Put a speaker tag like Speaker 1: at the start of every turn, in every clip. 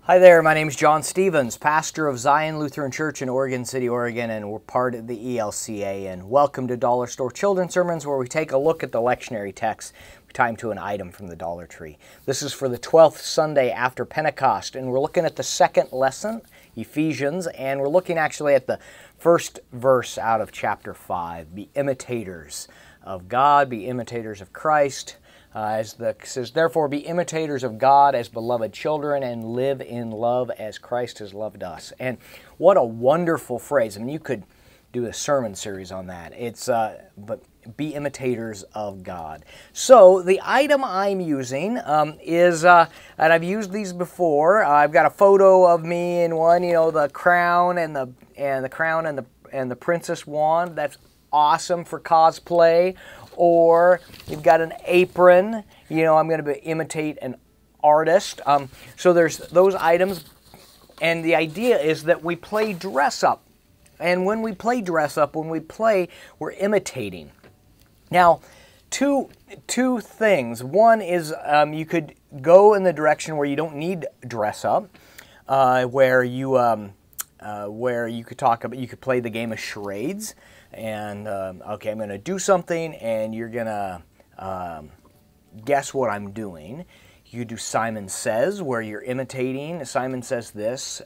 Speaker 1: Hi there, my name is John Stevens, pastor of Zion Lutheran Church in Oregon City, Oregon, and we're part of the ELCA. And welcome to Dollar Store Children's Sermons, where we take a look at the lectionary text, we tie them to an item from the Dollar Tree. This is for the 12th Sunday after Pentecost, and we're looking at the second lesson, Ephesians, and we're looking actually at the first verse out of chapter 5. Be imitators of God, be imitators of Christ. It says, therefore be imitators of God as beloved children and live in love as Christ has loved us. And what a wonderful phrase. I mean, you could do a sermon series on that. But be imitators of God. So the item I'm using is, and I've used these before. I've got a photo of me in one, the crown and the princess wand. That's awesome for cosplay. Or you've got an apron, I'm going to imitate an artist. So there's those items, and the idea is that we play dress up. And when we play dress up, we're imitating. Now, two things. One is you could go in the direction where you don't need dress up, where you could play the game of charades. And, okay, I'm going to do something, and you're going to guess what I'm doing. You could do Simon Says, where you're imitating. Simon says this.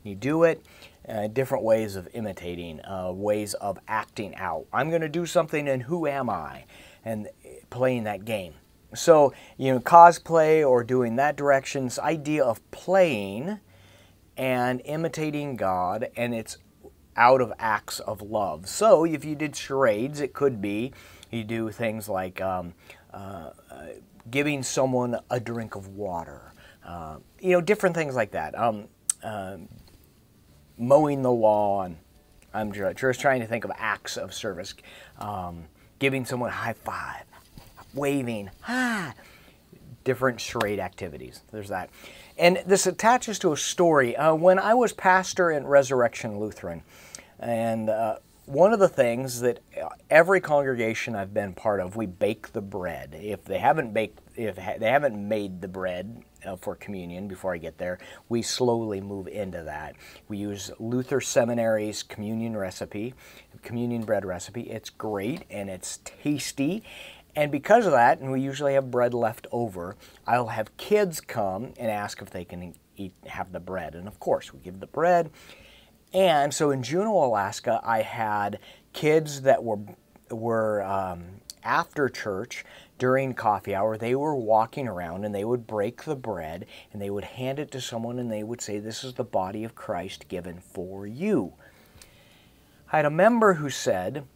Speaker 1: You do it. Different ways of imitating, ways of acting out. I'm going to do something, and who am I? And playing that game. So, cosplay or doing that direction, this idea of playing and imitating God, and it's out of acts of love. So if you did charades, it could be you do things like giving someone a drink of water, different things like that. Mowing the lawn. I'm just trying to think of acts of service. Giving someone a high five, waving, different charade activities. There's that. And this attaches to a story. When I was pastor in Resurrection Lutheran, and one of the things that every congregation I've been part of, we bake the bread. If they haven't made the bread for communion before I get there, we slowly move into that. We use Luther Seminary's communion bread recipe. It's great and it's tasty. And because of that, and we usually have bread left over, I'll have kids come and ask if they can have the bread. And of course, we give the bread. And so in Juneau, Alaska, I had kids that were after church during coffee hour. They were walking around and they would break the bread and they would hand it to someone and they would say, "This is the body of Christ given for you." I had a member who said,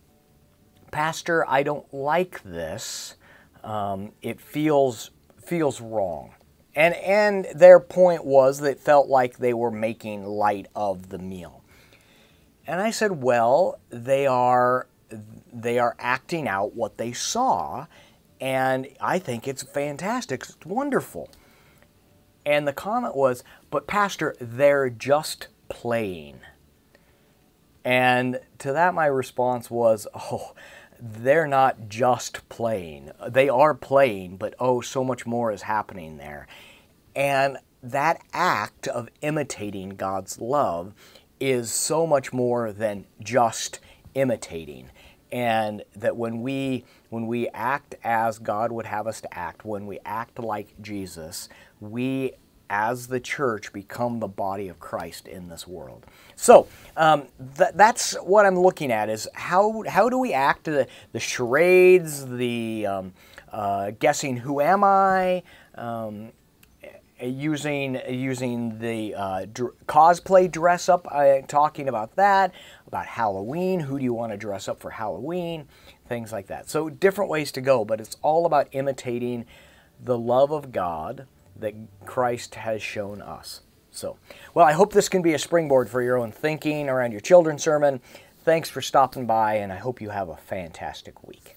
Speaker 1: "Pastor, I don't like this. It feels wrong." And their point was that it felt like they were making light of the meal. And I said, well, they are acting out what they saw, and I think it's fantastic. It's wonderful. And the comment was, "But Pastor, they're just playing." And to that my response was, "Oh, they're not just playing. They are playing, but oh, so much more is happening there." And that act of imitating God's love is so much more than just imitating. And that when we act as God would have us to act, when we act like Jesus, we as the church become the body of Christ in this world. So that's what I'm looking at, is how do we act? The charades, the guessing who am I, using the cosplay dress up, talking about that, about Halloween, who do you want to dress up for Halloween, things like that. So different ways to go, but it's all about imitating the love of God that Christ has shown us. So, well, I hope this can be a springboard for your own thinking around your children's sermon. Thanks for stopping by, and I hope you have a fantastic week.